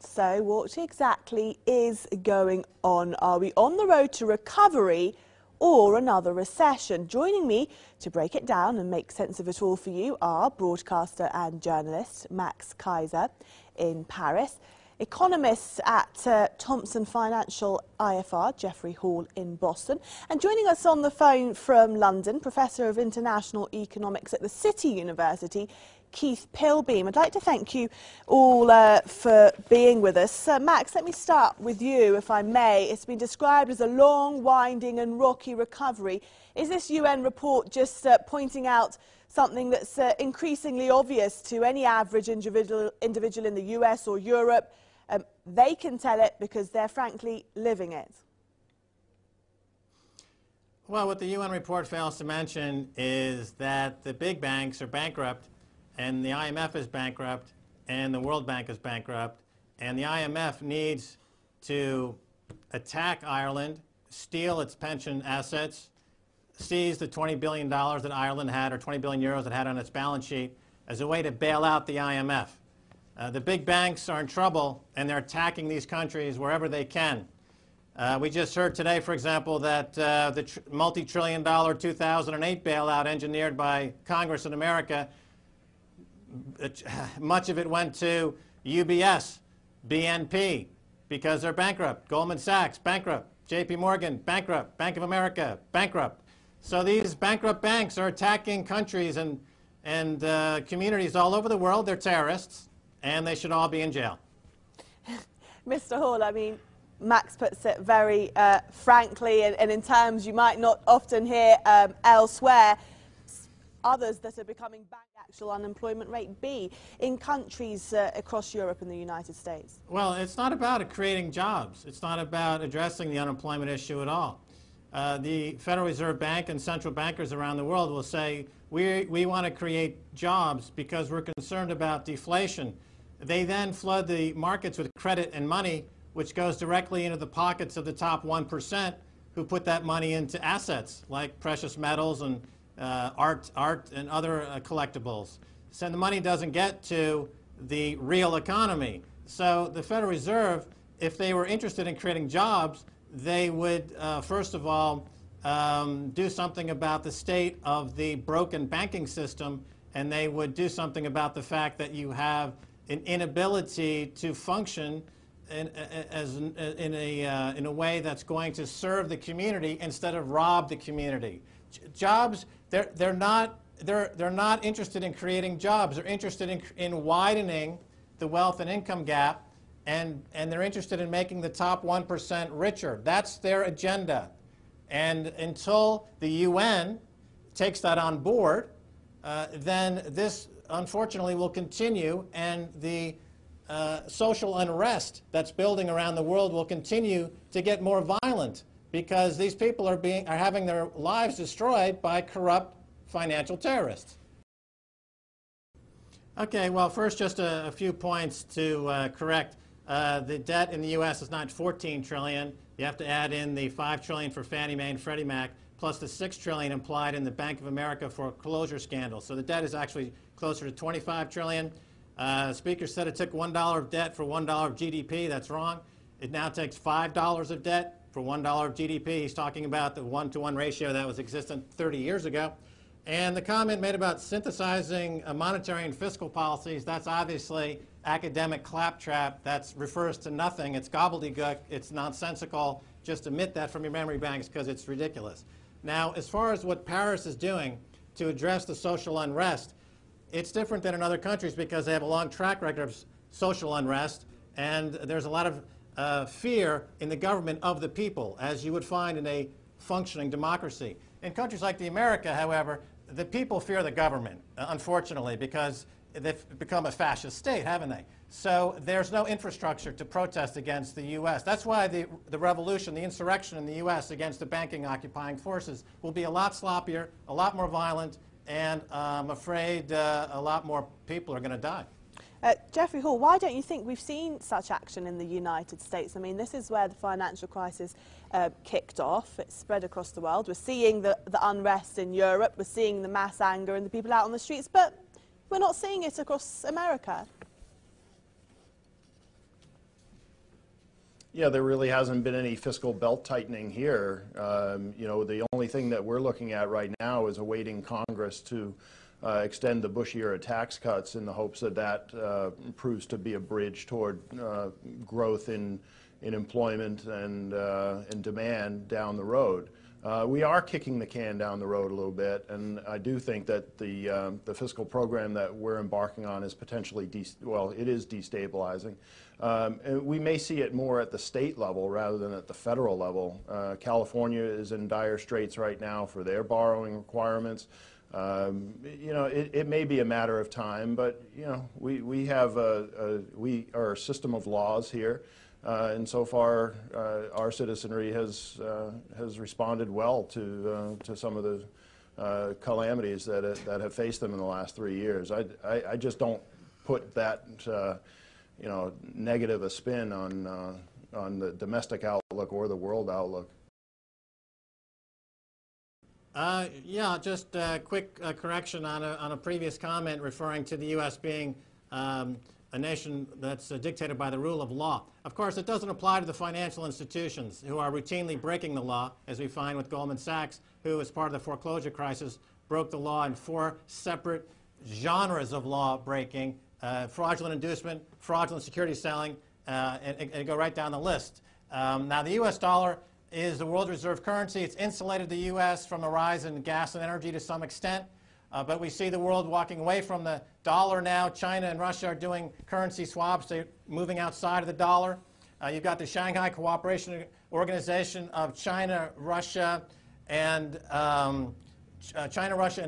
So what exactly is going on? Are we on the road to recovery or another recession? Joining me to break it down and make sense of it all for you are broadcaster and journalist Max Keiser in Paris, economists at Thomson Financial IFR, Jeffrey Hall in Boston, and joining us on the phone from London, Professor of International Economics at the City University, Keith Pilbeam. I'd like to thank you all for being with us. Max, let me start with you, if I may. It's been described as a long, winding and rocky recovery. Is this UN report just pointing out something that's increasingly obvious to any average individual in the US or Europe? They can tell it because they're frankly living it. Well, what the UN report fails to mention is that the big banks are bankrupt, and the IMF is bankrupt, and the World Bank is bankrupt, and the IMF needs to attack Ireland, steal its pension assets, seize the $20 billion that Ireland had, or 20 billion euros it had on its balance sheet, as a way to bail out the IMF. The big banks are in trouble, and they're attacking these countries wherever they can. We just heard today, for example, that the multi-trillion-dollar 2008 bailout engineered by Congress in America, much of it went to UBS, BNP, because they're bankrupt. Goldman Sachs, bankrupt. JP Morgan, bankrupt. Bank of America, bankrupt. So these bankrupt banks are attacking countries and communities all over the world. They're terrorists, and they should all be in jail. Mr. Hall, I mean, Max puts it very frankly and in terms you might not often hear elsewhere. Others that are becoming back actual unemployment rate be in countries across Europe and the United States? Well, it's not about creating jobs. It's not about addressing the unemployment issue at all. The Federal Reserve Bank and central bankers around the world will say, we want to create jobs because we're concerned about deflation. They then flood the markets with credit and money, which goes directly into the pockets of the top 1% who put that money into assets like precious metals and art and other collectibles. So the money doesn't get to the real economy. So the Federal Reserve, if they were interested in creating jobs, they would, first of all, do something about the state of the broken banking system, and they would do something about the fact that you have an inability to function in a way that's going to serve the community instead of rob the community. Jobs, they're not interested in creating jobs. They're interested in widening the wealth and income gap, and they're interested in making the top 1% richer. That's their agenda. And until the UN takes that on board, then this unfortunately will continue, and the social unrest that's building around the world will continue to get more violent because these people are having their lives destroyed by corrupt financial terrorists. Okay, well, first just a few points to correct. The debt in the U.S. is not $14 trillion. You have to add in the $5 trillion for Fannie Mae and Freddie Mac, plus the $6 trillion implied in the Bank of America foreclosure scandal. So the debt is actually closer to $25 trillion. Speaker said it took $1 of debt for $1 of GDP. That's wrong. It now takes $5 of debt for $1 of GDP. He's talking about the 1-to-1 ratio that was existent 30 years ago. And the comment made about synthesizing monetary and fiscal policies, that's obviously academic claptrap. That refers to nothing. It's gobbledygook. It's nonsensical. Just admit that from your memory banks because it's ridiculous. Now, as far as what Paris is doing to address the social unrest, it's different than in other countries because they have a long track record of social unrest, and there's a lot of fear in the government of the people, as you would find in a functioning democracy. In countries like the America, however, the people fear the government, unfortunately, because they've become a fascist state, haven't they? So there's no infrastructure to protest against the U.S. That's why the revolution, the insurrection in the U.S. against the banking occupying forces will be a lot sloppier, a lot more violent, and I'm afraid a lot more people are going to die. Jeffrey Hall, why don't you think we've seen such action in the United States? I mean, this is where the financial crisis kicked off. It's spread across the world. We're seeing the unrest in Europe. We're seeing the mass anger and the people out on the streets, but we're not seeing it across America. Yeah, there really hasn't been any fiscal belt tightening here. You know, the only thing that we're looking at right now is awaiting Congress to extend the Bush era tax cuts in the hopes that that proves to be a bridge toward growth in employment and demand down the road. We are kicking the can down the road a little bit, and I do think that the fiscal program that we're embarking on is potentially, it is destabilizing. And we may see it more at the state level rather than at the federal level. California is in dire straits right now for their borrowing requirements. You know, it may be a matter of time, but you know, we have we are a system of laws here. And so far, our citizenry has responded well to some of the calamities that have faced them in the last 3 years. I just don't put that you know, negative a spin on the domestic outlook or the world outlook. Yeah, just a quick correction on a previous comment referring to the U.S. being a nation that's dictated by the rule of law. Of course, it doesn't apply to the financial institutions who are routinely breaking the law, as we find with Goldman Sachs, who, as part of the foreclosure crisis, broke the law in 4 separate genres of law breaking: fraudulent inducement, fraudulent security selling, and go right down the list. Now, the U.S. dollar is the world reserve currency. It's insulated the U.S. from a rise in gas and energy to some extent. But we see the world walking away from the dollar now. China and Russia are doing currency swaps. They're moving outside of the dollar. You've got the Shanghai Cooperation Organization of China, Russia, and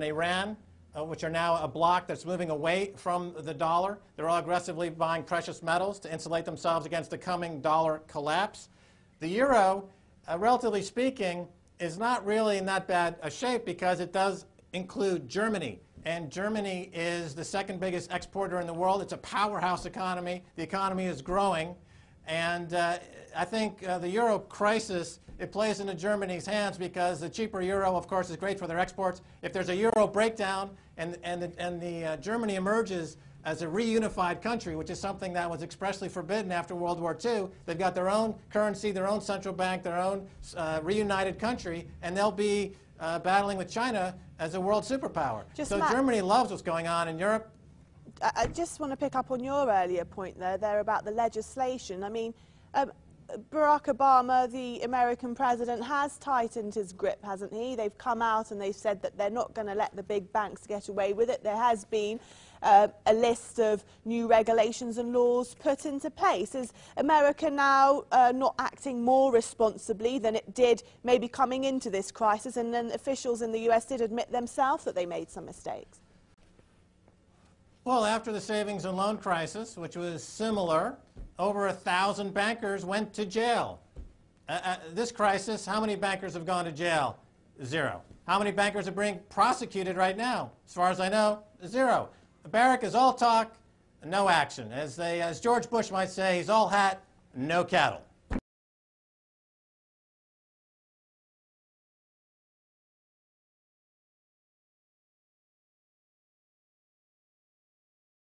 Iran, which are now a bloc that's moving away from the dollar. They're all aggressively buying precious metals to insulate themselves against the coming dollar collapse. The euro, relatively speaking, is not really in that bad a shape because it does include Germany. And Germany is the second biggest exporter in the world. It's a powerhouse economy. The economy is growing. And I think the euro crisis, it plays into Germany's hands because the cheaper euro, of course, is great for their exports. If there's a euro breakdown and Germany emerges as a reunified country, which is something that was expressly forbidden after World War II, they've got their own currency, their own central bank, their own reunited country, and they'll be battling with China as a world superpower. So Germany loves what's going on in Europe. I just want to pick up on your earlier point there about the legislation. I mean, Barack Obama, the American president, has tightened his grip, hasn't he? They've come out and they've said that they're not going to let the big banks get away with it. There has been a list of new regulations and laws put into place. Is America now not acting more responsibly than it did maybe coming into this crisis? And then officials in the US did admit themselves that they made some mistakes. Well, after the savings and loan crisis, which was similar, over 1,000 bankers went to jail. This crisis, how many bankers have gone to jail? 0. How many bankers are being prosecuted right now? As far as I know, 0. Barrack is all talk, no action. As George Bush might say, he's all hat, no cattle.